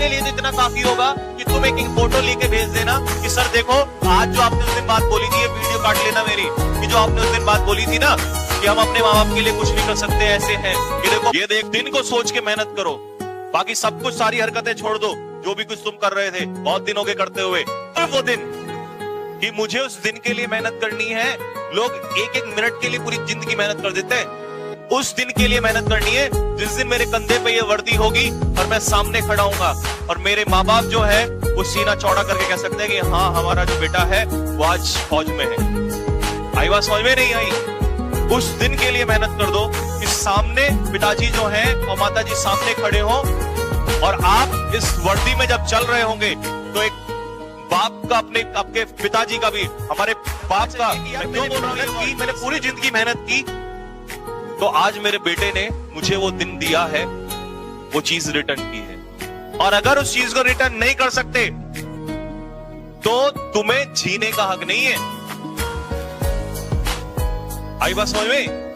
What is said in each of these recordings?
लिए तो इतना काफी होगा कि तुम एक फोटो लेके भेज देना कि सर देखो आज जो आपने उस दिन बात बोली थी, ये वीडियो काट लेना मेरी, कि जो आपने उस दिन बात बोली थी ना कि हम अपने माँ बाप के लिए कुछ नहीं कर सकते, ऐसे हैं कि देखो ये देख, दिन को सोच के मेहनत करो, बाकी सब कुछ सारी हरकतें छोड़ दो, जो भी कुछ तुम कर रहे थे बहुत दिनों के करते हुए। तो वो दिन कि मुझे उस दिन के लिए मेहनत करनी है, लोग एक एक मिनट के लिए पूरी जिंदगी मेहनत कर देते हैं। उस दिन के लिए मेहनत करनी है जिस दिन मेरे कंधे पे ये वर्दी होगी और मैं सामने खड़ा हूंगा और मेरे माँ बाप जो है वो सीना चौड़ा करके कह सकते हैं कि हाँ हमारा जो बेटा है वो आज फौज में है। आई बात समझ में नहीं आई? उस दिन के लिए मेहनत कर दो कि सामने पिताजी जो है और माताजी सामने खड़े हो और आप इस वर्दी में जब चल रहे होंगे तो एक बाप का आपके पिताजी का भी, हमारे बाप का, मैं क्यों बोल रहा हूँ, मैंने पूरी जिंदगी मेहनत की तो आज मेरे बेटे ने मुझे वो दिन दिया है, वो चीज रिटर्न की है। और अगर उस चीज को रिटर्न नहीं कर सकते तो तुम्हें जीने का हक नहीं है। आई बात समझ में?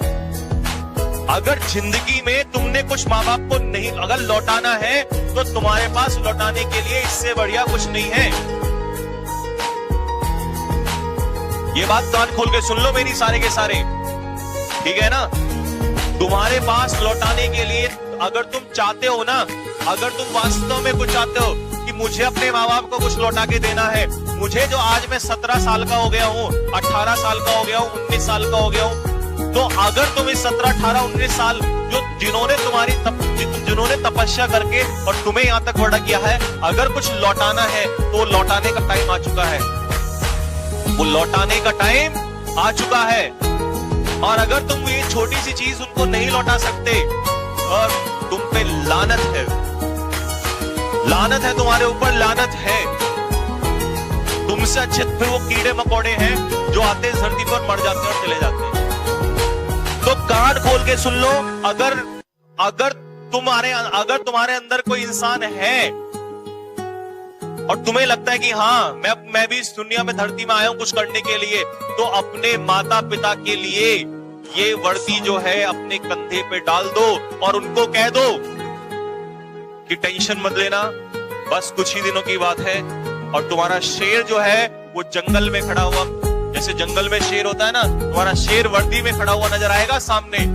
अगर जिंदगी में तुमने कुछ माँ बाप को नहीं अगर लौटाना है तो तुम्हारे पास लौटाने के लिए इससे बढ़िया कुछ नहीं है। ये बात कान खोल के सुन लो मेरी, सारे के सारे, ठीक है ना? तुम्हारे पास लौटाने के लिए अगर तुम चाहते हो ना, अगर तुम वास्तव में कुछ चाहते हो कि मुझे अपने माँ बाप को कुछ लौटा के देना है, मुझे जो आज मैं 17 साल का हो गया हूँ, 18 साल का हो गया हूँ, 19 साल का हो गया हूँ, तो अगर तुम इस 17, 18, 19 साल जिन्होंने तपस्या करके और तुम्हें यहाँ तक बड़ा किया है, अगर कुछ लौटाना है तो लौटाने का टाइम आ चुका है, वो लौटाने का टाइम आ चुका है। और अगर तुम ये छोटी सी चीज उनको नहीं लौटा सकते और तुम पे लानत है, लानत है तुम्हारे ऊपर, लानत है। तुमसे अच्छे फिर वो कीड़े मकोड़े हैं जो आते हैं धरती पर, मर जाते हैं और चले जाते हैं। तो कान खोल के सुन लो, अगर तुम्हारे अंदर कोई इंसान है और तुम्हें लगता है कि हाँ मैं भी इस दुनिया में धरती में आया हूं कुछ करने के लिए, तो अपने माता पिता के लिए ये वर्दी जो है अपने कंधे पे डाल दो और उनको कह दो कि टेंशन मत लेना, बस कुछ ही दिनों की बात है और तुम्हारा शेर जो है वो जंगल में खड़ा हुआ, जैसे जंगल में शेर होता है ना, तुम्हारा शेर वर्दी में खड़ा हुआ नजर आएगा सामने।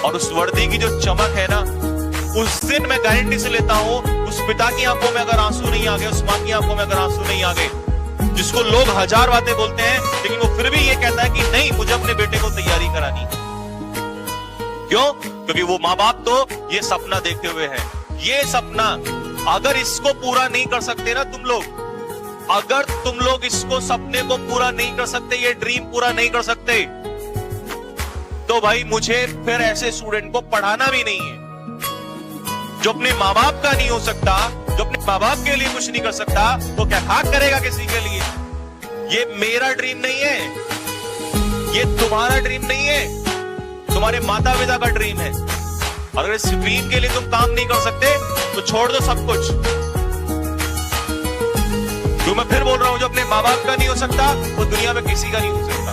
और उस वर्दी की जो चमक है ना, उस दिन मैं गारंटी से लेता हूं उस पिता की आंखों में अगर आंसू नहीं आ गए, उस मां की आंखों में अगर आंसू नहीं आ गए, जिसको लोग हजार बातें बोलते हैं लेकिन वो फिर भी ये कहता है कि नहीं मुझे अपने बेटे को तैयारी करानी। क्यों? क्योंकि वो माँ बाप तो ये सपना देखे हुए हैं। ये सपना अगर इसको पूरा नहीं कर सकते ना तुम लोग, अगर तुम लोग इसको सपने को पूरा नहीं कर सकते, ये ड्रीम पूरा नहीं कर सकते, तो भाई मुझे फिर ऐसे स्टूडेंट को पढ़ाना भी नहीं है। जो अपने माँ बाप का नहीं हो सकता, जो अपने माँ बाप के लिए कुछ नहीं कर सकता, तो क्या खाक करेगा किसी के लिए? ये मेरा ड्रीम नहीं है, ये तुम्हारा ड्रीम नहीं है, तुम्हारे माता पिता का ड्रीम है। और अगर इस ड्रीम के लिए तुम काम नहीं कर सकते तो छोड़ दो सब कुछ। जो मैं फिर बोल रहा हूं, जो अपने माँ बाप का नहीं हो सकता वो दुनिया में किसी का नहीं हो सकता।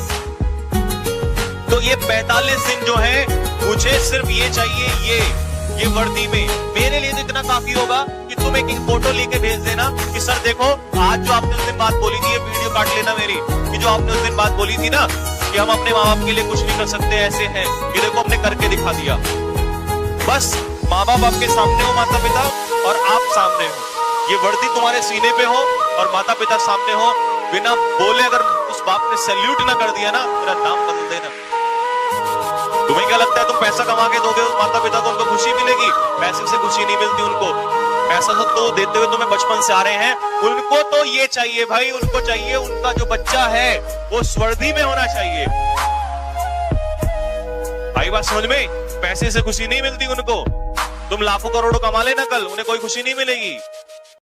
तो ये 45 दिन जो है मुझे सिर्फ ये चाहिए, ये वर्दी में मेरे लिए तो इतना काफी होगा कि तुम एक फोटो लेके भेज देना कि सर देखो आज जो आपने उस दिन बात बोली थी, ये वीडियो काट लेना मेरी, कि जो आपने उस दिन बात बोली थी ना कि हम अपने माँ बाप के लिए कुछ नहीं कर सकते, ऐसे हैं, ये देखो हमने करके दिखा दिया। बस माँ बाप आपके सामने हो, माता पिता, और आप सामने हो, ये वर्दी तुम्हारे सीने पे हो और माता पिता सामने हो, बिना बोले अगर उस बाप ने सैल्यूट ना कर दिया ना, मेरा नाम बदल देना। तुम्हें क्या लगता है तुम पैसा कमा के दोगे माता पिता को, उनको खुशी मिलेगी? पैसे से खुशी नहीं मिलती उनको। पैसा तो देते हुए तुम्हें बचपन से आ रहे हैं, उनको तो ये चाहिए भाई, उनको चाहिए उनका जो बच्चा है वो वर्दी में होना चाहिए। आई बात समझ में? पैसे से खुशी नहीं मिलती उनको। तुम लाखों करोड़ों कमा लेना, कल उन्हें कोई खुशी नहीं मिलेगी।